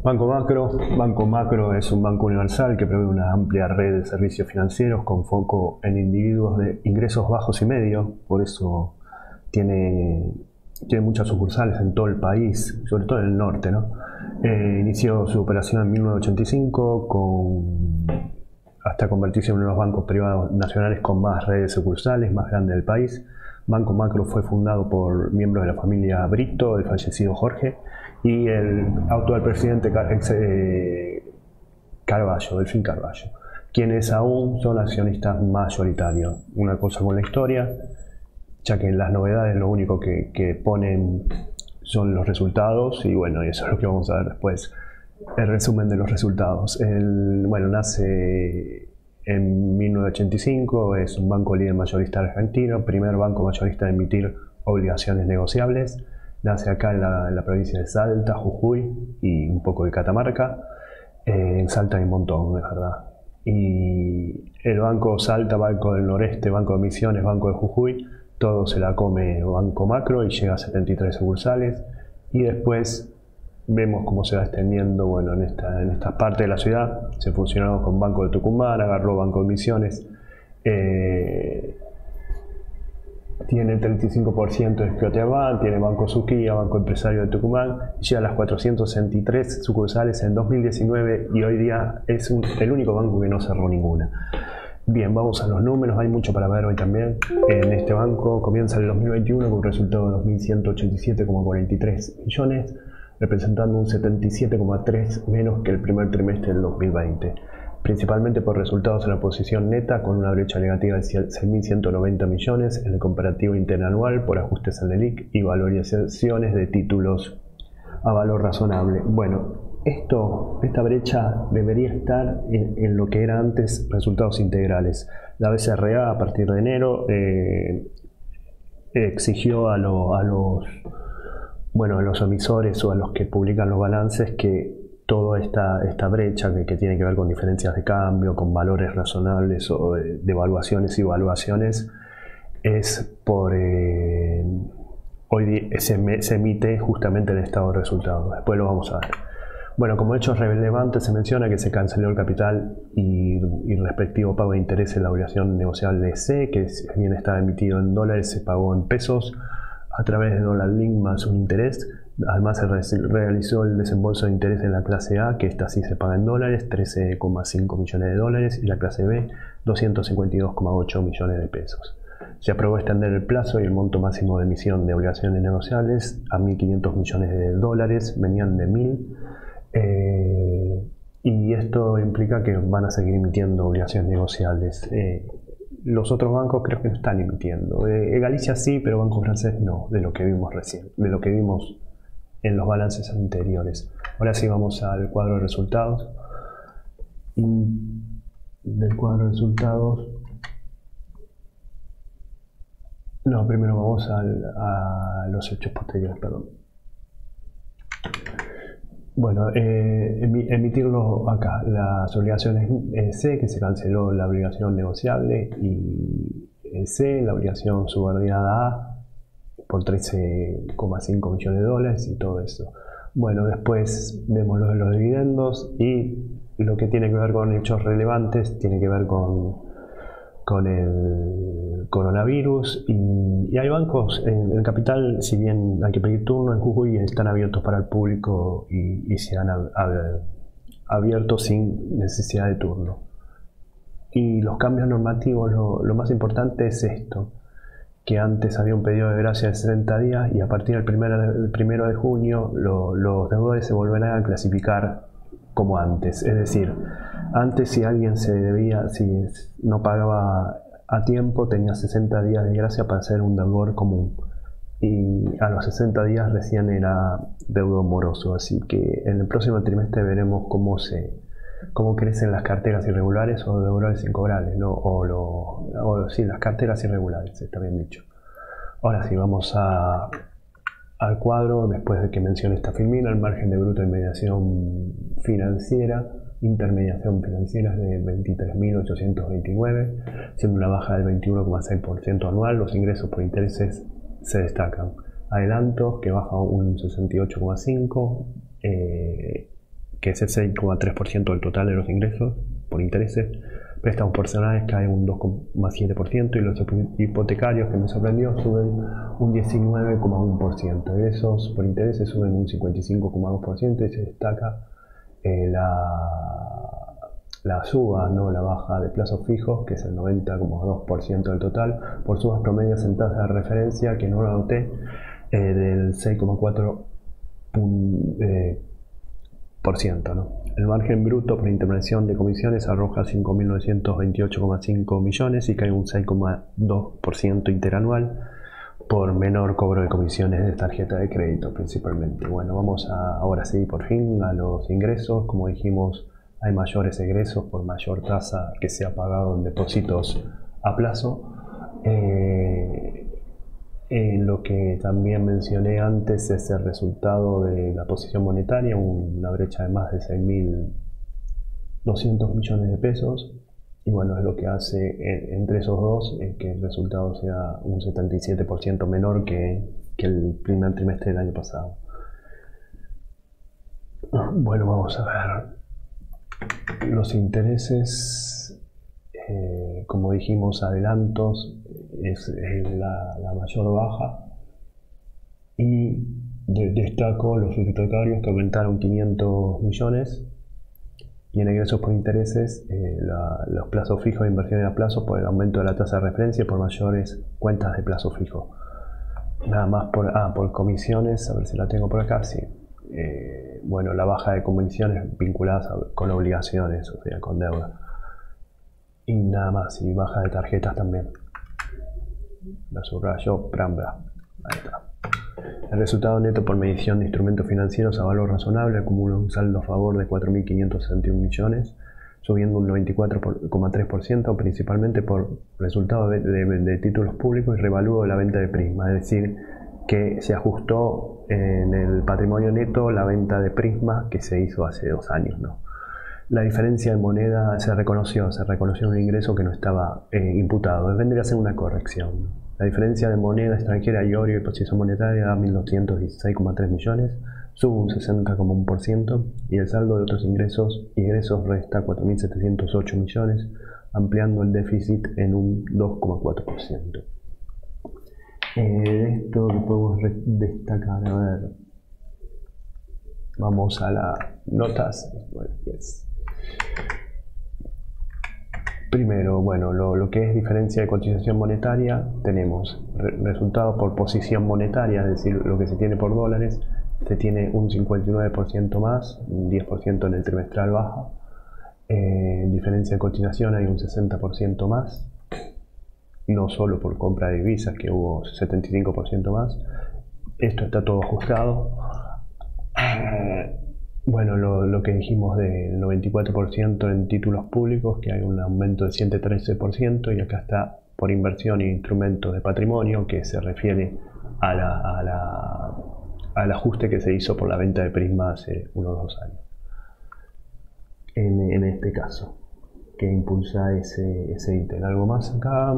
Banco Macro. Banco Macro es un banco universal que provee una amplia red de servicios financieros con foco en individuos de ingresos bajos y medios, por eso tiene muchas sucursales en todo el país, sobre todo en el norte, ¿no? Inició su operación en 1985 hasta convertirse en uno de los bancos privados nacionales con más redes sucursales, más grande del país. Banco Macro fue fundado por miembros de la familia Brito, el fallecido Jorge, y el actual presidente Carballo, Delfín Carballo, quienes aún son accionistas mayoritarios. Una cosa con la historia, ya que en las novedades lo único que ponen son los resultados, y bueno, eso es lo que vamos a ver después, el resumen de los resultados. Nace en 1985, es un banco líder mayorista argentino, primer banco mayorista en emitir obligaciones negociables. Nace acá en la provincia de Salta, Jujuy y un poco de Catamarca. En Salta hay un montón, es verdad. Y el Banco Salta, Banco del Noreste, Banco de Misiones, Banco de Jujuy, todo se la come Banco Macro y llega a 73 sucursales. Y después vemos cómo se va extendiendo, bueno, en esta parte de la ciudad. Se fusionó con Banco de Tucumán, agarró Banco de Misiones. Tiene el 35% de Scotiabank, tiene Banco Suquía, Banco Empresario de Tucumán, llega a las 463 sucursales en 2019 y hoy día es el único banco que no cerró ninguna. Bien, vamos a los números, hay mucho para ver hoy también. En este banco comienza el 2021 con un resultado de 2.187,43 millones, representando un 77,3% menos que el primer trimestre del 2020. Principalmente por resultados en la posición neta, con una brecha negativa de 6.190 millones en el comparativo interanual por ajustes al LELIQ y valorizaciones de títulos a valor razonable. Bueno, esta brecha debería estar en lo que era antes resultados integrales. La BCRA a partir de enero exigió a los emisores o a los que publican los balances que toda esta brecha que tiene que ver con diferencias de cambio, con valores razonables o de evaluaciones y evaluaciones, es por hoy se emite justamente en el estado de resultados. Después lo vamos a ver. Bueno, como hechos relevantes se menciona que se canceló el capital y respectivo pago de interés en la obligación negociable C, que si bien estaba emitido en dólares, se pagó en pesos a través de dólar link más un interés. Además se realizó el desembolso de interés en la clase A, que esta sí se paga en dólares, 13,5 millones de dólares, y la clase B, 252,8 millones de pesos. Se aprobó extender el plazo y el monto máximo de emisión de obligaciones negociables a 1.500 millones de dólares, venían de 1.000, y esto implica que van a seguir emitiendo obligaciones negociables. Los otros bancos creo que no están emitiendo. Galicia sí, pero Banco Francés no, de lo que vimos recién, de lo que vimos en los balances anteriores. Ahora sí vamos al cuadro de resultados. Y del cuadro de resultados... No, primero vamos a los hechos posteriores, perdón. Bueno, emitirlo acá, las obligaciones C, que se canceló la obligación negociable, y C, la obligación subordinada A, por 13,5 millones de dólares y todo eso. Bueno, después vemos lo de los dividendos y lo que tiene que ver con hechos relevantes, tiene que ver con el coronavirus y hay bancos en el capital, si bien hay que pedir turno en Jujuy, están abiertos para el público y se han abierto sin necesidad de turno. Y los cambios normativos, lo más importante es esto, que antes había un periodo de gracia de 60 días y a partir del 1 de junio los deudores se volverán a clasificar como antes. Es decir, antes si alguien si no pagaba a tiempo, tenía 60 días de gracia para ser un deudor común. Y a los 60 días recién era deudor moroso. Así que en el próximo trimestre veremos cómo crecen las carteras irregulares o deudores incobrables, ¿no? Sí, las carteras irregulares, está bien dicho. Ahora sí, vamos al cuadro. Después de que mencione esta filmina, el margen de bruto de intermediación financiera es de 23.829, siendo una baja del 21,6% anual. Los ingresos por intereses se destacan. Adelantos, que baja un 68,5%, que es el 6,3% del total de los ingresos por intereses. Préstamos personales caen un 2,7% y los hipotecarios, que me sorprendió, suben un 19,1%. Egresos por intereses suben un 55,2% y se destaca la suba, no la baja de plazos fijos, que es el 90,2% del total, por subas promedios en tasa de referencia, que no lo anoté, del 6,4%, ¿no? El margen bruto por intervención de comisiones arroja 5.928,5 millones y cae un 6,2% interanual por menor cobro de comisiones de tarjeta de crédito principalmente. Bueno, vamos ahora sí por fin a los ingresos. Como dijimos, hay mayores egresos por mayor tasa que se ha pagado en depósitos a plazo. Lo que también mencioné antes es el resultado de la posición monetaria, una brecha de más de 6.200 millones de pesos. Y bueno, es lo que hace entre esos dos que el resultado sea un 77% menor que el primer trimestre del año pasado. Bueno, vamos a ver los intereses. Como dijimos, adelantos es la mayor baja, y destaco los hipotecarios, que aumentaron 500 millones, y en ingresos por intereses los plazos fijos de inversiones a plazo por el aumento de la tasa de referencia y por mayores cuentas de plazo fijo. Nada más por comisiones, a ver si la tengo por acá, sí. Bueno, la baja de comisiones vinculadas con obligaciones, o sea, con deuda. Y nada más, y baja de tarjetas también. La subrayo, Prambra. Ahí está. El resultado neto por medición de instrumentos financieros a valor razonable acumula un saldo a favor de 4.561 millones, subiendo un 94,3%, principalmente por resultado de títulos públicos y revalúo de la venta de Prisma. Es decir, que se ajustó en el patrimonio neto la venta de Prisma que se hizo hace 2 años, ¿no? La diferencia de moneda se reconoció un ingreso que no estaba imputado. Vendría a ser una corrección. La diferencia de moneda extranjera y oro y posición monetaria da 1.216,3 millones, sube un 60,1%, y el saldo de otros ingresos resta 4.708 millones, ampliando el déficit en un 2,4%. Esto que podemos destacar, a ver, vamos a las notas. Primero, bueno, lo que es diferencia de cotización monetaria, tenemos resultados por posición monetaria, es decir, lo que se tiene por dólares, se tiene un 59% más, un 10% en el trimestral baja. Diferencia de cotización hay un 60% más, no solo por compra de divisas, que hubo 75% más. Esto está todo ajustado. Bueno, lo que dijimos del 94% en títulos públicos, que hay un aumento del 113%, y acá está por inversión e instrumentos de patrimonio, que se refiere al ajuste que se hizo por la venta de Prisma hace unos 2 años. En este caso, que impulsa ese ítem. ¿Algo más acá?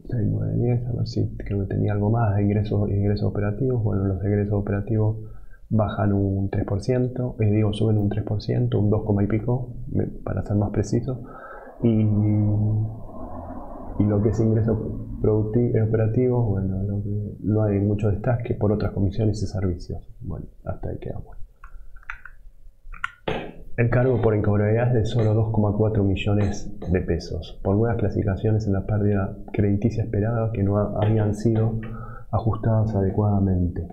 6, 9, 10, a ver si creo que tenía algo más de ingresos operativos. Bueno, los ingresos operativos bajan un 3%, suben un 3%, un 2, y pico, para ser más preciso. Y lo que es ingresos operativos, bueno, no hay mucho destaque por otras comisiones y servicios. Bueno, hasta ahí quedamos. El cargo por incobrabilidad es de solo 2,4 millones de pesos, por nuevas clasificaciones en la pérdida crediticia esperada que no habían sido ajustadas adecuadamente.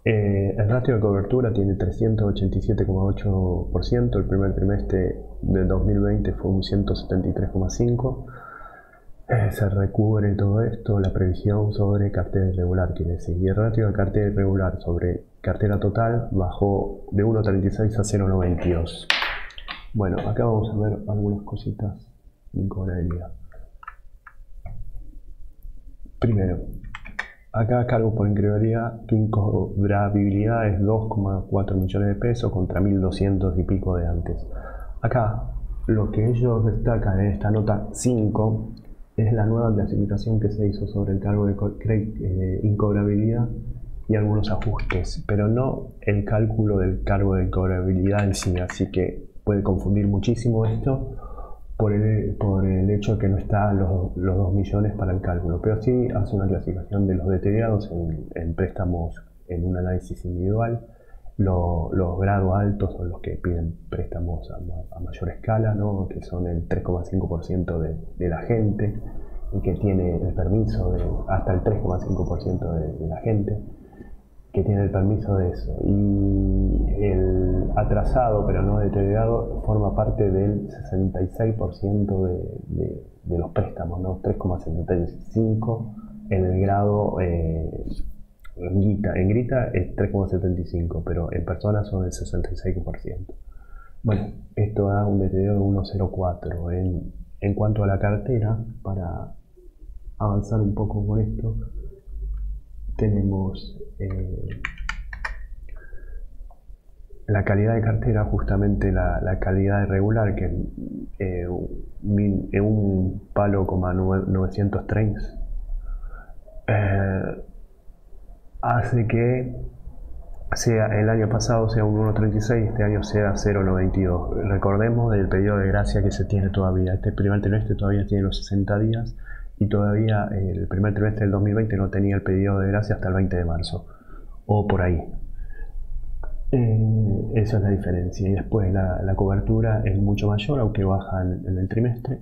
El ratio de cobertura tiene 387,8%, el primer trimestre del 2020 fue un 173,5%. Se recubre todo esto, la previsión sobre cartera irregular, quiere decir, y el ratio de cartera irregular sobre cartera total bajó de 1,36 a 0,92. Bueno, acá vamos a ver algunas cositas de incobrabilidad. Primero, acá cargo por incobrabilidad, tu incobrabilidad es 2,4 millones de pesos contra 1.200 y pico de antes. Acá, lo que ellos destacan en esta nota 5 es la nueva clasificación que se hizo sobre el cargo de incobrabilidad, y algunos ajustes, pero no el cálculo del cargo de cobrabilidad en sí, así que puede confundir muchísimo esto por el hecho de que no están los 2 millones para el cálculo, pero sí hace una clasificación de los deteriorados en préstamos en un análisis individual. Los grados altos son los que piden préstamos a mayor escala, ¿no? Que son el 3,5% de la gente, y que tiene el permiso de hasta el 3,5% de la gente que tiene el permiso de eso. Y el atrasado pero no deteriorado forma parte del 66% de los préstamos, ¿no? 3,75 en el grado en grita es 3,75, pero en personas son el 66%. Bueno, esto da un deterioro de 1,04. En cuanto a la cartera, para avanzar un poco con esto, tenemos la calidad de cartera, justamente la calidad irregular, que en un palo, 930 hace que el año pasado sea un 1,36, este año sea 0,92. Recordemos del periodo de gracia que se tiene todavía. Este primer trimestre todavía tiene los 60 días y todavía el primer trimestre del 2020 no tenía el periodo de gracia hasta el 20 de marzo o por ahí. Esa es la diferencia. Y después la cobertura es mucho mayor, aunque baja en el trimestre.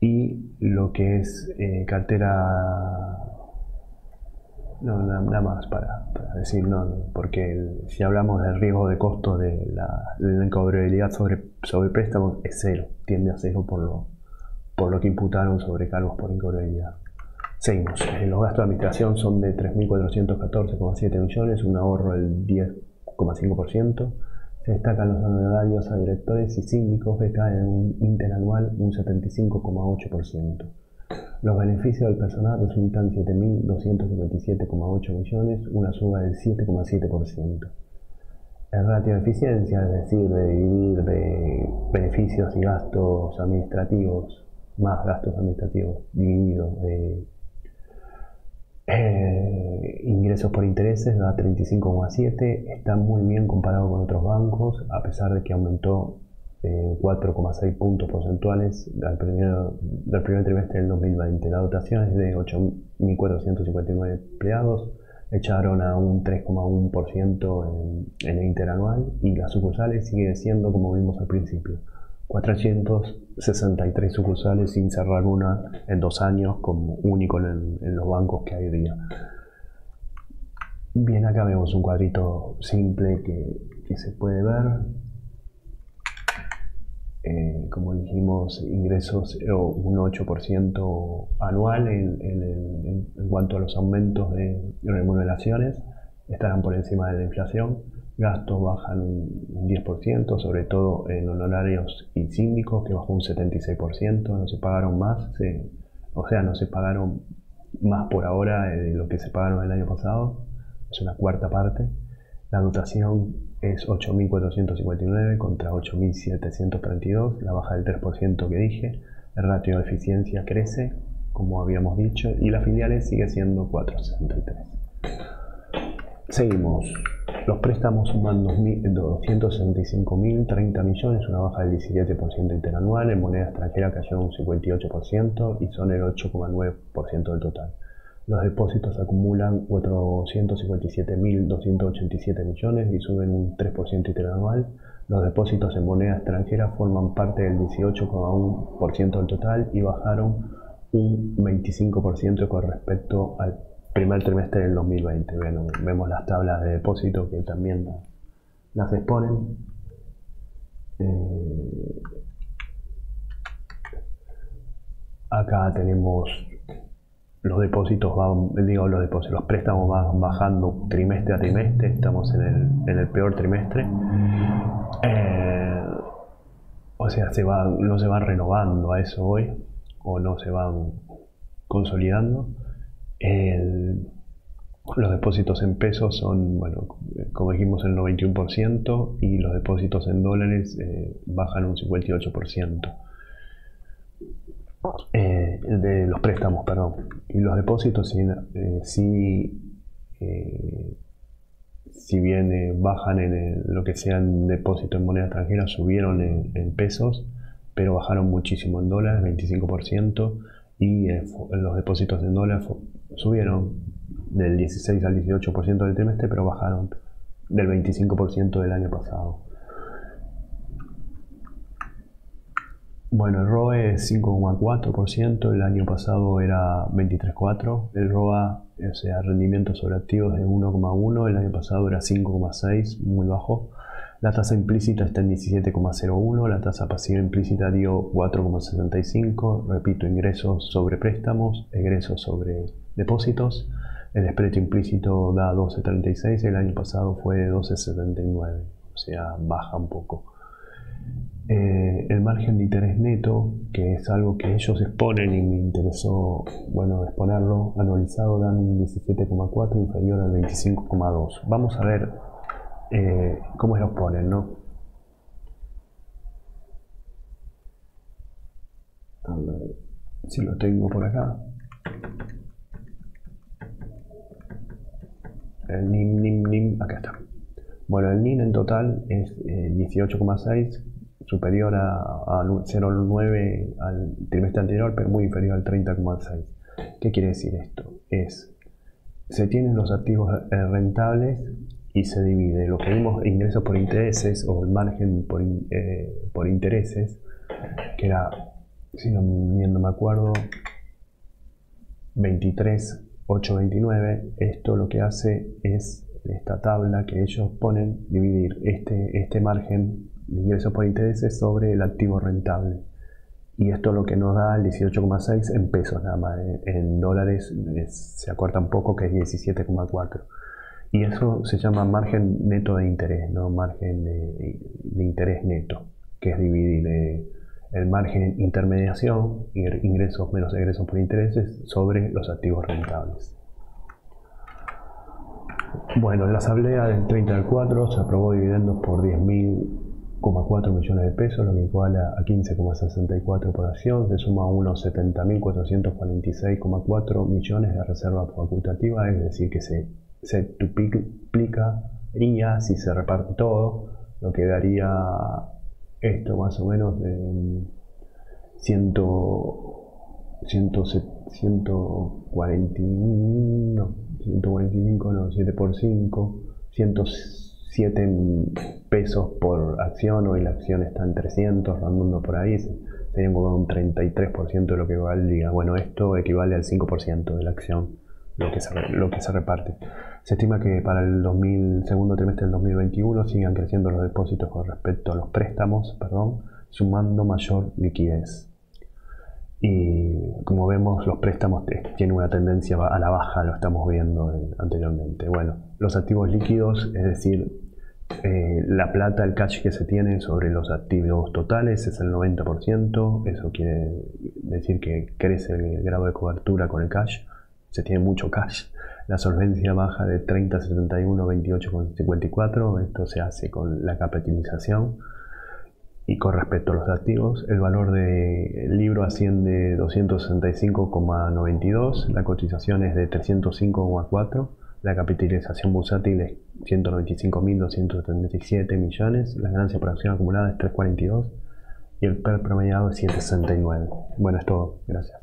Y lo que es cartera... No, nada más para decir, no, porque si hablamos del riesgo de costo de la incobrabilidad sobre préstamos es cero, tiende a cero por lo que imputaron sobre cargos por incobrabilidad. Seguimos. Los gastos de administración son de 3.414,7 millones, un ahorro del 10,5%. Se destacan los honorarios a directores y síndicos, que caen en un interanual un 75,8%. Los beneficios del personal resultan 7.257,8 millones, una suba del 7,7%. El ratio de eficiencia, es decir, de dividir de beneficios y gastos administrativos, más gastos administrativos, dividido ingresos por intereses, da 35,7, está muy bien comparado con otros bancos, a pesar de que aumentó 4,6 puntos porcentuales del primer trimestre del 2020. La dotación es de 8.459 empleados, echaron a un 3,1% en el interanual, y las sucursales siguen siendo, como vimos al principio, 463 sucursales sin cerrar una en 2 años, como único en los bancos que hay hoy día. Bien, acá vemos un cuadrito simple que se puede ver. Como dijimos, ingresos un 8% anual en cuanto a los aumentos de remuneraciones, estarán por encima de la inflación. Gastos bajan un 10%, sobre todo en honorarios y síndicos, que bajó un 76%, no se pagaron más, no se pagaron más por ahora de lo que se pagaron el año pasado, es una cuarta parte. La dotación es 8.459 contra 8.732, la baja del 3% que dije. El ratio de eficiencia crece, como habíamos dicho, y las filiales sigue siendo 4,63. Seguimos. Los préstamos suman 265.030 millones, una baja del 17% interanual. En moneda extranjera cayó un 58% y son el 8,9% del total. Los depósitos acumulan 457.287 millones y suben un 3% interanual. Los depósitos en moneda extranjera forman parte del 18,1% del total y bajaron un 25% con respecto al primer trimestre del 2020. Bueno, vemos las tablas de depósito que también las exponen. Acá tenemos los los préstamos van bajando trimestre a trimestre, estamos en el peor trimestre. O sea, no se van renovando, a eso hoy, o no se van consolidando. Los depósitos en pesos son, bueno, como dijimos, el 91%, y los depósitos en dólares bajan un 58%. De los préstamos, perdón. Y los depósitos sí si bien bajan en lo que sean depósitos en moneda extranjera, subieron en pesos, pero bajaron muchísimo en dólares, 25%, y los depósitos en dólares subieron del 16 al 18% del trimestre, pero bajaron del 25% del año pasado. Bueno, el ROE es 5,4%, el año pasado era 23,4%, el ROA, o sea, rendimiento sobre activos de 1,1%, el año pasado era 5,6%, muy bajo. La tasa implícita está en 17,01%, la tasa pasiva implícita dio 4,65%, repito, ingresos sobre préstamos, egresos sobre depósitos. El spread implícito da 12,36, el año pasado fue de 12,79, o sea, baja un poco. El margen de interés neto, que es algo que ellos exponen y me interesó, bueno, exponerlo, anualizado dan un 17,4 inferior al 25,2. Vamos a ver cómo los ponen, ¿no? A ver si lo tengo por acá. El NIM, acá está. Bueno, el NIM en total es 18,6, superior a 0,9 al trimestre anterior, pero muy inferior al 30,6. ¿Qué quiere decir esto? Se tienen los activos rentables y se divide lo que vimos, ingresos por intereses o el margen por intereses, que era, si no me acuerdo, 23,829. Esto lo que hace es esta tabla que ellos ponen, dividir este margen de ingresos por intereses sobre el activo rentable, y esto lo que nos da el 18,6 en pesos nada más. En dólares se acorta un poco, que es 17,4, y eso se llama margen neto de interés, no margen de interés neto, que es dividir el margen intermediación, ingresos menos egresos por intereses, sobre los activos rentables. Bueno, en la asamblea del 30 del 4 se aprobó dividendos por 10.000,4 millones de pesos, lo que equivale a 15,64 por acción. Se suma a unos 70.446,4 millones de reserva facultativa, es decir, que se duplicaría si se reparte todo, lo que daría esto más o menos de 7 por 5, 107 pesos por acción. Hoy la acción está en 300, rondando por ahí, serían como un 33% de lo que valdría. Bueno, esto equivale al 5% de la acción, lo que se reparte. Se estima que para el segundo trimestre del 2021 sigan creciendo los depósitos con respecto a los préstamos, sumando mayor liquidez. Y como vemos, los préstamos tienen una tendencia a la baja, lo estamos viendo anteriormente. Bueno, los activos líquidos, es decir, la plata, el cash que se tiene sobre los activos totales es el 90%. Eso quiere decir que crece el grado de cobertura con el cash, se tiene mucho cash. La solvencia baja de 30 a 71, 28,54. Esto se hace con la capitalización. Y con respecto a los activos, el valor del libro asciende 265,92, la cotización es de 305,4, la capitalización bursátil es 195.277 millones, la ganancia por acción acumulada es 3,42 y el PER promediado es 7,69. Bueno, es todo. Gracias.